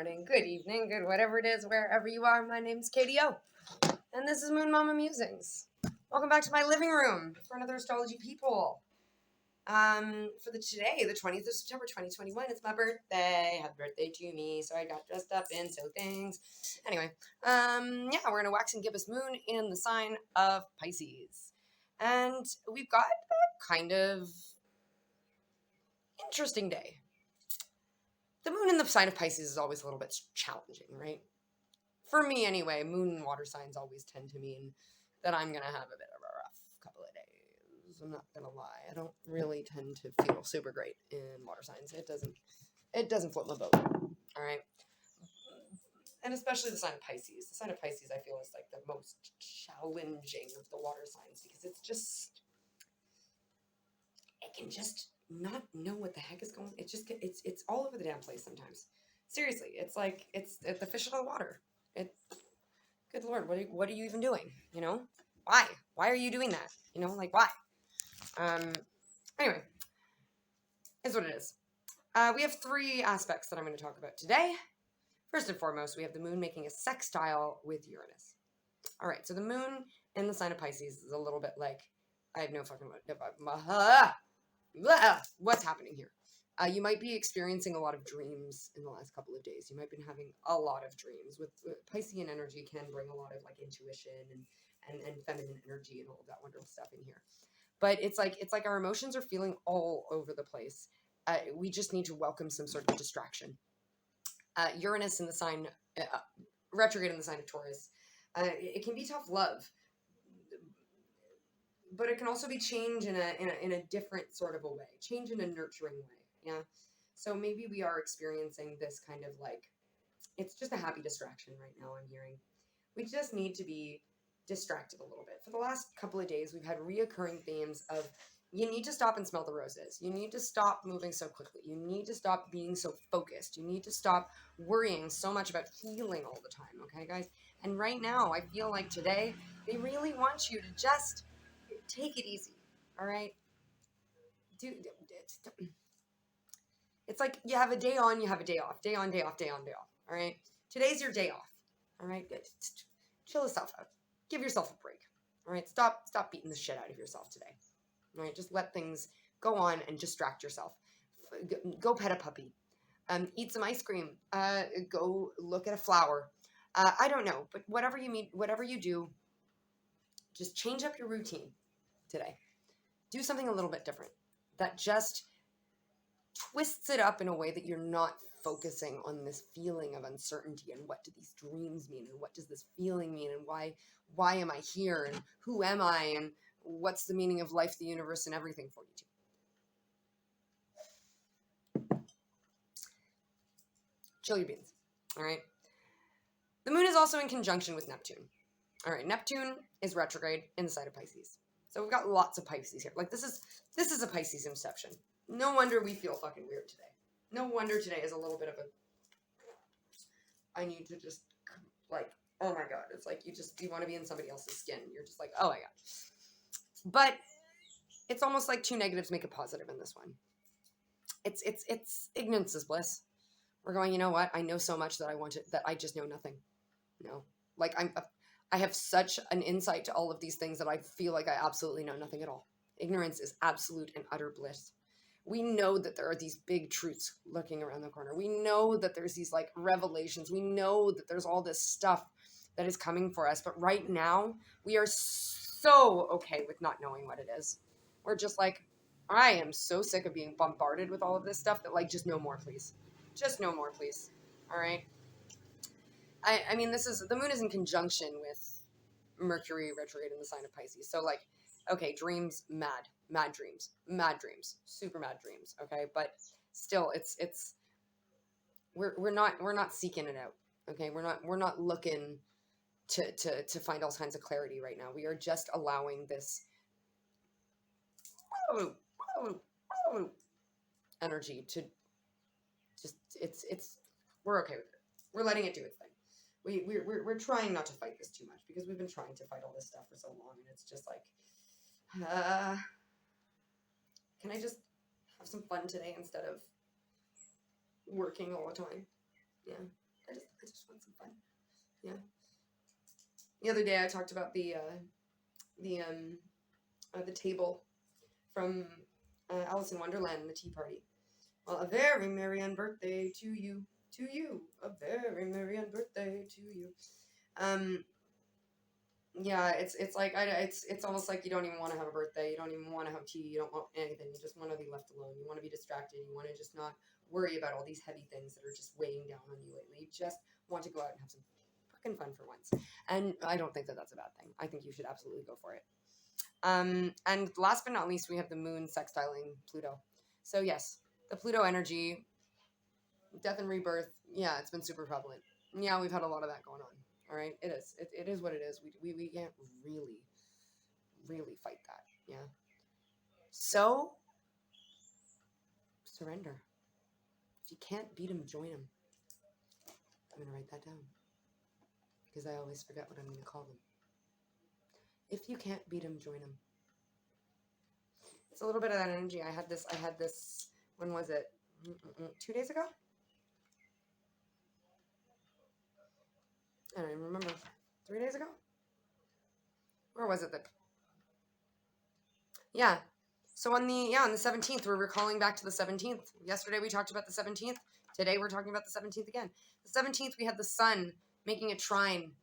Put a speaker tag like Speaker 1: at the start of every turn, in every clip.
Speaker 1: morning, good evening, good whatever it is, wherever you are. My name's Katie O, and this is Moon Mama Musings. Welcome back to my living room for another Astrology Peephole. For today, the 20th of September, 2021, it's my birthday. Happy birthday to me. So I got dressed up in so things. Anyway, we're in a wax and gibbous moon in the sign of Pisces. And we've got a kind of interesting day. The moon in the sign of Pisces is always a little bit challenging, right? For me anyway, moon and water signs always tend to mean that I'm going to have a bit of a rough couple of days. I'm not going to lie. I don't really tend to feel super great in water signs. It doesn't float my boat. All right. And especially the sign of Pisces. The sign of Pisces, I feel, is like the most challenging of the water signs because it can just not know what the heck is going. It's all over the damn place sometimes. Seriously, it's like it's the fish out of the water. Good Lord, what are you even doing? You know, why are you doing that? You know, like why? Anyway, is what it is. We have three aspects that I'm going to talk about today. First and foremost, we have the moon making a sextile with Uranus. All right, so the moon in the sign of Pisces is a little bit like I have no fucking what's happening here. You might be experiencing a lot of dreams in the last couple of days. You might be having a lot of dreams. With Piscean energy can bring a lot of like intuition and feminine energy and all of that wonderful stuff in here. But it's like our emotions are feeling all over the place. We just need to welcome some sort of distraction. Uranus in the sign, retrograde in the sign of Taurus. It can be tough love. But it can also be change in a different sort of a way, change in a nurturing way, yeah? So maybe we are experiencing this kind of like, it's just a happy distraction right now, I'm hearing. We just need to be distracted a little bit. For the last couple of days, we've had reoccurring themes of you need to stop and smell the roses. You need to stop moving so quickly. You need to stop being so focused. You need to stop worrying so much about healing all the time, okay, guys? And right now, I feel like today, they really want you to just take it easy, all right? It's like you have a day on, you have a day off. Day on, day off, day on, day off, all right? Today's your day off, all right? Chill yourself out. Give yourself a break, all right? Stop beating the shit out of yourself today, all right? Just let things go on and distract yourself. Go pet a puppy. Eat some ice cream. Go look at a flower. I don't know, but whatever you do, just change up your routine today. Do something a little bit different that just twists it up in a way that you're not focusing on this feeling of uncertainty and what do these dreams mean and what does this feeling mean and why am I here and who am I and what's the meaning of life, the universe, and everything for you too. Chill your beans, all right? The moon is also in conjunction with Neptune. All right, Neptune is retrograde in the sign of Pisces. So we've got lots of Pisces here. Like this is a Pisces inception. No wonder we feel fucking weird today. No wonder today is a little bit of a, I need to just like, oh my God. It's like you want to be in somebody else's skin. You're just like, oh my God. But it's almost like two negatives make a positive in this one. It's ignorance is bliss. We're going, you know what? I know so much that I just know nothing. No, like I have such an insight to all of these things that I feel like I absolutely know nothing at all. Ignorance is absolute and utter bliss. We know that there are these big truths lurking around the corner. We know that there's these like revelations. We know that there's all this stuff that is coming for us. But right now, we are so okay with not knowing what it is. We're just like, I am so sick of being bombarded with all of this stuff that like, just no more, please. Just no more, please. All right. I mean, the moon is in conjunction with Mercury retrograde in the sign of Pisces. So like, okay, dreams, mad dreams, super mad dreams. Okay. But still we're not seeking it out. Okay. We're not looking to find all kinds of clarity right now. We are just allowing this energy to just, we're okay with it. We're letting it do its thing. We're trying not to fight this too much because we've been trying to fight all this stuff for so long, and it's just like, can I just have some fun today instead of working all the time? Yeah. I just want some fun. Yeah. The other day I talked about the table from Alice in Wonderland, the tea party. Well, a very merry birthday to you, a very merry birthday to you. Yeah, it's like it's almost like you don't even want to have a birthday. You don't even want to have tea. You don't want anything. You just want to be left alone. You want to be distracted. You want to just not worry about all these heavy things that are just weighing down on you lately. You just want to go out and have some fucking fun for once. And I don't think that that's a bad thing. I think you should absolutely go for it. And last but not least, we have the moon sextiling Pluto. So yes, the Pluto energy, death and rebirth. Yeah, it's been super prevalent. Yeah, we've had a lot of that going on. All right, it is. It is what it is. We can't really fight that. Yeah. So surrender. If you can't beat him, join him. I'm gonna write that down because I always forget what I'm gonna call them. If you can't beat him, join him. It's a little bit of that energy. I had this. When was it? 2 days ago? I don't even remember. 3 days ago? Or was it yeah. So on the 17th, we're recalling back to the 17th. Yesterday we talked about the 17th. Today we're talking about the 17th again. The 17th, we had the sun making a trine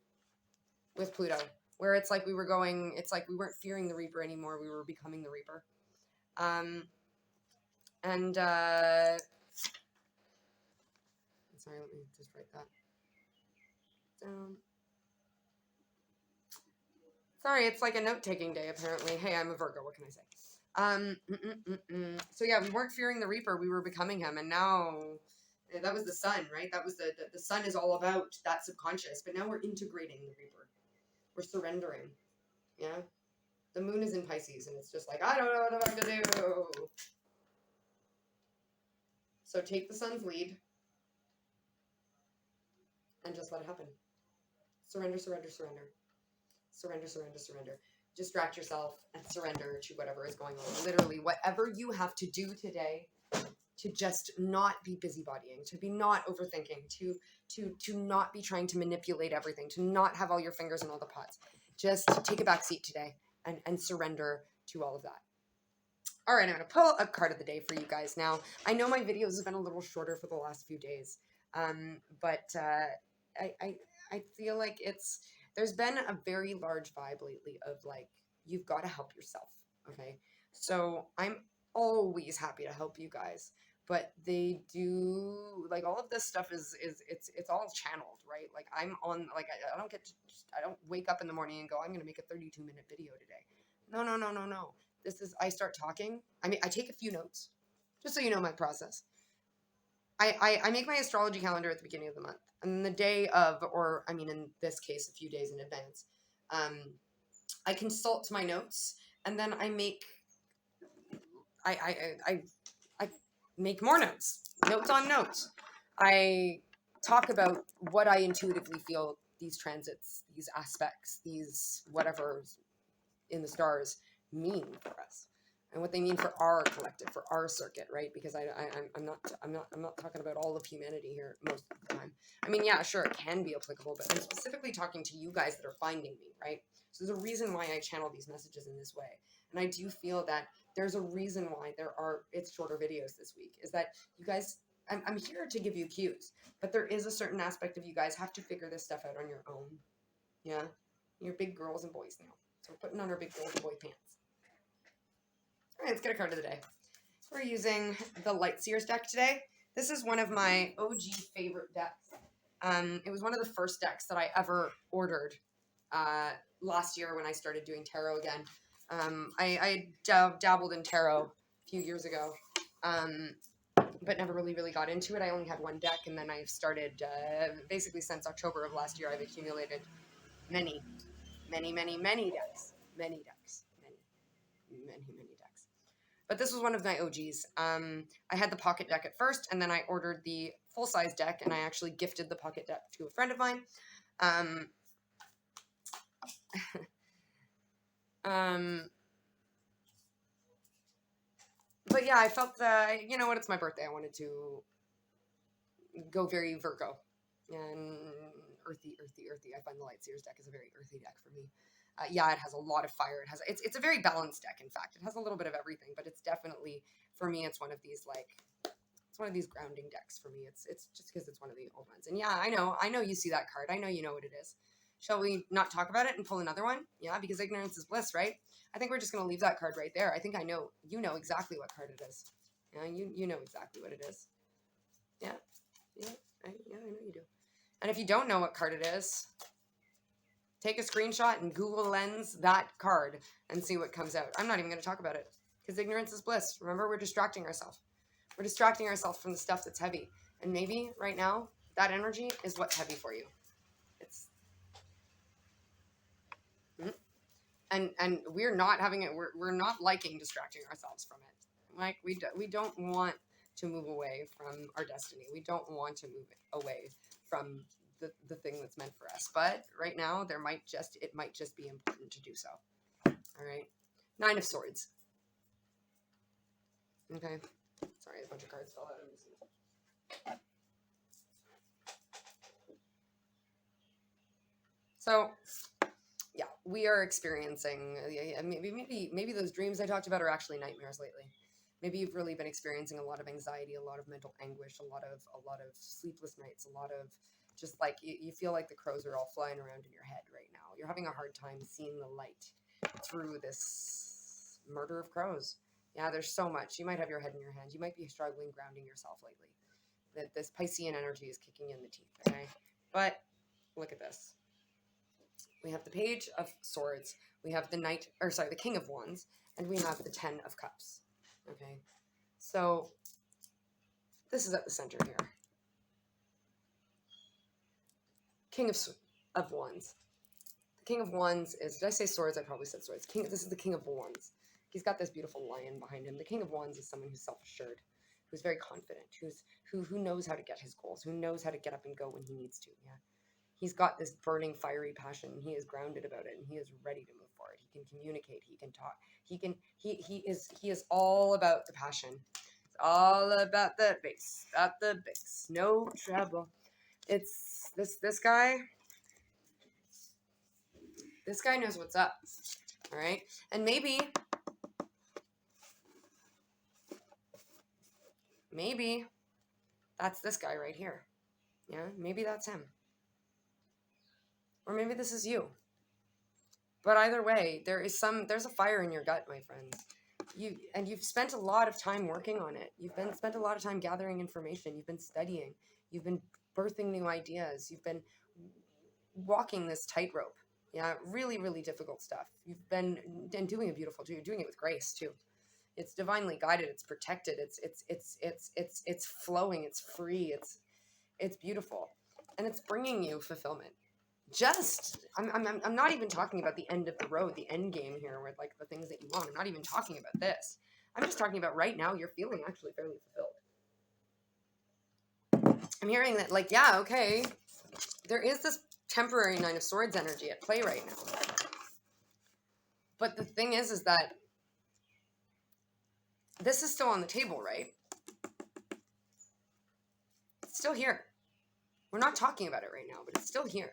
Speaker 1: with Pluto, where it's like we weren't fearing the Reaper anymore. We were becoming the Reaper. Sorry, let me just write that down. Sorry, it's like a note-taking day, apparently. Hey, I'm a Virgo. What can I say? So yeah, we weren't fearing the Reaper. We were becoming him. And now, that was the sun, right? That was the sun is all about that subconscious. But now we're integrating the Reaper. We're surrendering. Yeah? The moon is in Pisces, and it's just like, I don't know what I'm going to do. So take the sun's lead and just let it happen. Surrender, surrender, surrender. Surrender, surrender, surrender. Distract yourself and surrender to whatever is going on. Literally, whatever you have to do today to just not be busybodying, to be not overthinking, to not be trying to manipulate everything, to not have all your fingers in all the pots. Just take a back seat today and surrender to all of that. All right, I'm going to pull a card of the day for you guys now. I know my videos have been a little shorter for the last few days, but I feel like there's been a very large vibe lately of like, you've got to help yourself, okay? So I'm always happy to help you guys, but they do, like, all of this stuff it's all channeled, right? Like, I'm on, like, I don't wake up in the morning and go, I'm going to make a 32-minute video today. No. I start talking. I mean, I take a few notes, just so you know my process. I make my astrology calendar at the beginning of the month. And the day of, or I mean, in this case, a few days in advance, I consult my notes, and then I make more notes on notes. I talk about what I intuitively feel these transits, these aspects, these whatever in the stars mean for us, and what they mean for our collective, for our circuit, right? Because I'm not talking about all of humanity here most of the time. I mean, yeah, sure, it can be applicable, but I'm specifically talking to you guys that are finding me, right? So there's a reason why I channel these messages in this way, and I do feel that there's a reason why it's shorter videos this week. Is that you guys? I'm here to give you cues, but there is a certain aspect of you guys have to figure this stuff out on your own. Yeah, you're big girls and boys now. So we're putting on our big girls and boy pants. All right, let's get a card of the day. We're using the Lightseers deck today. This is one of my OG favorite decks. It was one of the first decks that I ever ordered last year when I started doing tarot again. I dabbled in tarot a few years ago, but never really got into it. I only had one deck, and then I started, basically since October of last year, I've accumulated many decks. Many decks. But this was one of my OGs. I had the pocket deck at first, and then I ordered the full-size deck, and I actually gifted the pocket deck to a friend of mine. But yeah, I felt that, you know what, it's my birthday. I wanted to go very Virgo. And earthy. I find the Lightseers deck is a very earthy deck for me. Yeah, it has a lot of fire. It's a very balanced deck. In fact, it has a little bit of everything, but it's definitely, for me, it's one of these it's one of these grounding decks for me. It's just because it's one of the old ones. And yeah, I know you see that card. I know you know what it is. Shall we not talk about it and pull another one? Yeah, because ignorance is bliss, right? I think we're just gonna leave that card right there. I think I know you know exactly what card it is. Yeah, you know exactly what it is. Yeah, I know you do. And if you don't know what card it is, take a screenshot and Google Lens that card and see what comes out. I'm not even going to talk about it because ignorance is bliss. Remember, we're distracting ourselves. We're distracting ourselves from the stuff that's heavy. And maybe right now, that energy is what's heavy for you. It's and we're not having it. We're not liking distracting ourselves from it. Like we don't want to move away from our destiny. We don't want to move away from the thing that's meant for us. But right now, it might just be important to do so. All right, 9 of Swords. Okay, sorry, a bunch of cards fell out. So yeah, we are experiencing maybe those dreams I talked about are actually nightmares lately. Maybe you've really been experiencing a lot of anxiety, a lot of mental anguish, a lot of sleepless nights, a lot of just like you feel like the crows are all flying around in your head right now. You're having a hard time seeing the light through this murder of crows. Yeah, there's so much. You might have your head in your hands. You might be struggling grounding yourself lately. That this Piscean energy is kicking in the teeth. Okay, but look at this. We have the Page of Swords, we have the King of Wands, and we have the 10 of Cups. Okay, so this is at the center here. King of Wands. The King of Wands is, did I say swords? I probably said swords. This is the King of Wands. He's got this beautiful lion behind him. The King of Wands is someone who's self-assured, who's very confident, who knows how to get his goals, who knows how to get up and go when he needs to. Yeah. He's got this burning, fiery passion. He is grounded about it, and he is ready to move forward. He can communicate. He can talk. He is all about the passion. It's all about the bass. At the bass. No trouble. It's this guy. This guy knows what's up. All right, and maybe that's this guy right here. Yeah, maybe that's him. Or maybe this is you. But either way, there's a fire in your gut, my friends. You've spent a lot of time working on it. Spent a lot of time gathering information. You've been studying. You've been birthing new ideas. You've been walking this tightrope. Yeah, really, really difficult stuff. You've been doing a beautiful job. You're doing it with grace too. It's divinely guided. It's protected. It's flowing. It's free. It's beautiful, and it's bringing you fulfillment. I'm not even talking about the end of the road, the end game here with like the things that you want. I'm not even talking about this. I'm just talking about right now you're feeling actually fairly fulfilled. I'm hearing that like, yeah, okay, there is this temporary 9 of Swords energy at play right now. But the thing is that this is still on the table, right? It's still here. We're not talking about it right now, but it's still here.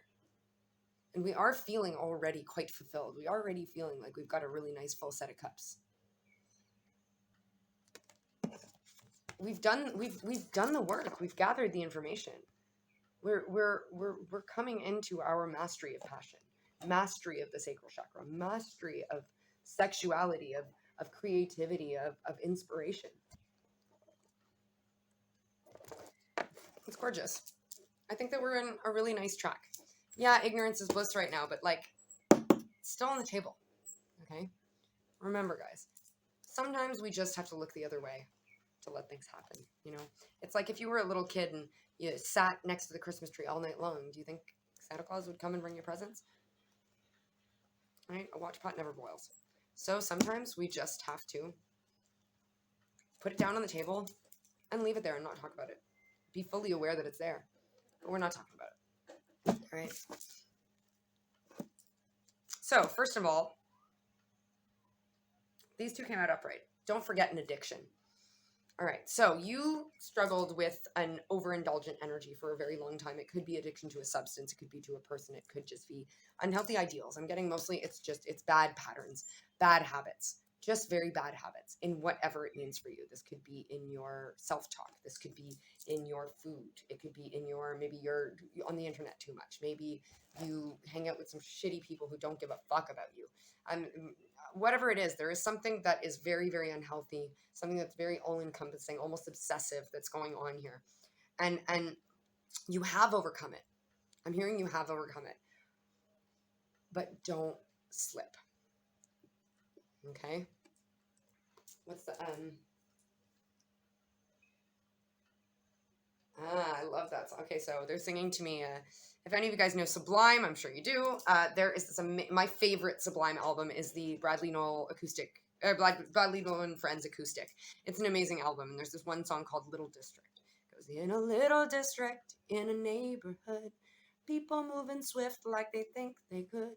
Speaker 1: And we are feeling already quite fulfilled. We are already feeling like we've got a really nice full set of cups. We've done the work. We've gathered the information. We're coming into our mastery of passion, mastery of the sacral chakra, mastery of sexuality, of creativity, of inspiration. It's gorgeous. I think that we're in a really nice track. Yeah, ignorance is bliss right now, but like, it's still on the table. Okay? Remember, guys, sometimes we just have to look the other way to let things happen. You know, it's like if you were a little kid and you sat next to the Christmas tree all night long, do you think Santa Claus would come and bring you presents? Right? A watch pot never boils. So sometimes we just have to put it down on the table and leave it there and not talk about it. Be fully aware that it's there, but we're not talking about it. All right. So first of all, these two came out upright. Don't forget an addiction. All right, so you struggled with an overindulgent energy for a very long time. It could be addiction to a substance, it could be to a person, it could just be unhealthy ideals. I'm getting mostly it's bad patterns, bad habits, just very bad habits in whatever it means for you. This could be in your self-talk, this could be in your food, it could be in your, maybe you're on the internet too much, maybe you hang out with some shitty people who don't give a fuck about you. I'm Whatever it is, there is something that is very, very unhealthy, something that's very all-encompassing, almost obsessive that's going on here. And you have overcome it. I'm hearing you have overcome it. But don't slip. Okay? What's the I love that song. Okay, so they're singing to me. If any of you guys know Sublime, I'm sure you do. There is this. My favorite Sublime album is the Bradley Noel acoustic. Bradley Noel and Friends acoustic. It's an amazing album, and there's this one song called "Little District." It goes, in a little district, in a neighborhood, people moving swift like they think they could.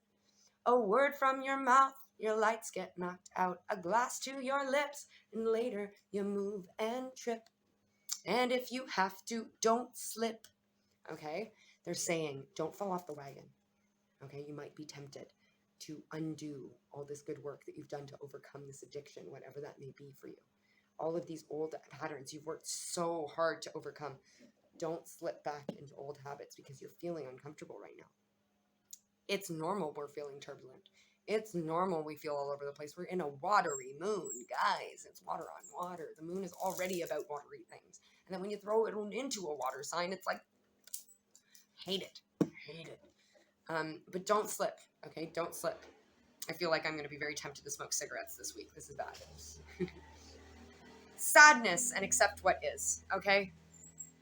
Speaker 1: A word from your mouth, your lights get knocked out. A glass to your lips, and later you move and trip. And if you have to, don't slip. Okay? They're saying, don't fall off the wagon. Okay? You might be tempted to undo all this good work that you've done to overcome this addiction, whatever that may be for you. All of these old patterns you've worked so hard to overcome. Don't slip back into old habits because you're feeling uncomfortable right now. It's normal we're feeling turbulent. It's normal we feel all over the place. We're in a watery moon, guys. It's water on water. The moon is already about watery things. And then when you throw it into a water sign, it's like, hate it. Hate it. But don't slip, okay? Don't slip. I feel like I'm going to be very tempted to smoke cigarettes this week. This is bad. Sadness and accept what is, okay?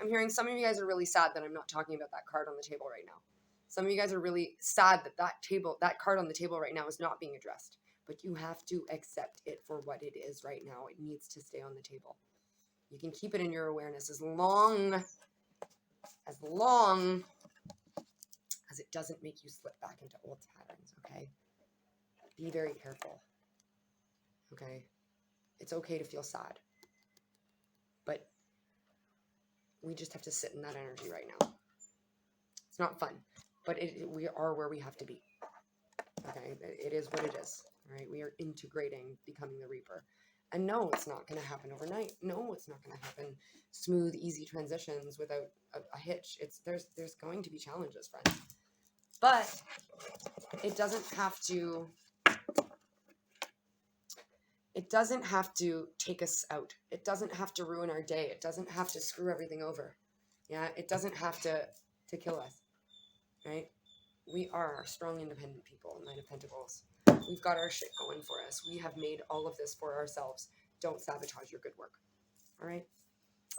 Speaker 1: I'm hearing some of you guys are really sad that I'm not talking about that card on the table right now. Some of you guys are really sad that that card on the table right now is not being addressed. But you have to accept it for what it is right now. It needs to stay on the table. You can keep it in your awareness as long as it doesn't make you slip back into old patterns, okay? Be very careful, okay? It's okay to feel sad. But we just have to sit in that energy right now. It's not fun, but we are where we have to be. Okay, it is what it is. All right, we are integrating becoming the Reaper. And no, it's not going to happen overnight. No, it's not going to happen smooth, easy transitions without a hitch. There's going to be challenges, friends. But it doesn't have to take us out. It doesn't have to ruin our day. It doesn't have to screw everything over. Yeah, it doesn't have to kill us. Right? We are strong, independent people, Nine of Pentacles. We've got our shit going for us. We have made all of this for ourselves. Don't sabotage your good work. All right?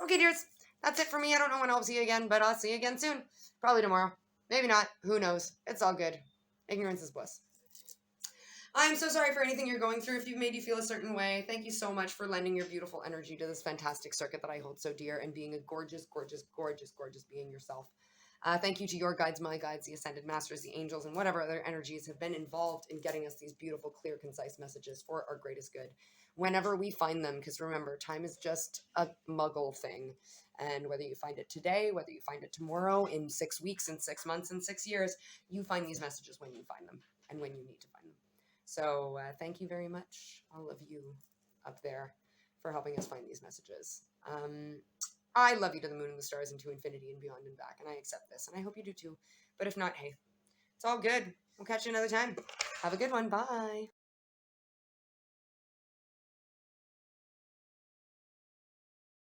Speaker 1: Okay, dears. That's it for me. I don't know when I'll see you again, but I'll see you again soon. Probably tomorrow. Maybe not. Who knows? It's all good. Ignorance is bliss. I'm so sorry for anything you're going through. If you've made you feel a certain way, thank you so much for lending your beautiful energy to this fantastic circuit that I hold so dear and being a gorgeous, gorgeous, gorgeous, gorgeous being yourself. Thank you to your guides, my guides, the Ascended Masters, the angels, and whatever other energies have been involved in getting us these beautiful, clear, concise messages for our greatest good. Whenever we find them, because remember, time is just a muggle thing. And whether you find it today, whether you find it tomorrow, in 6 weeks, in 6 months, in 6 years, you find these messages when you find them and when you need to find them. So thank you very much, all of you up there, for helping us find these messages. I love you to the moon and the stars and to infinity and beyond and back, and I accept this, and I hope you do too. But if not, hey, it's all good. We'll catch you another time. Have a good one. Bye.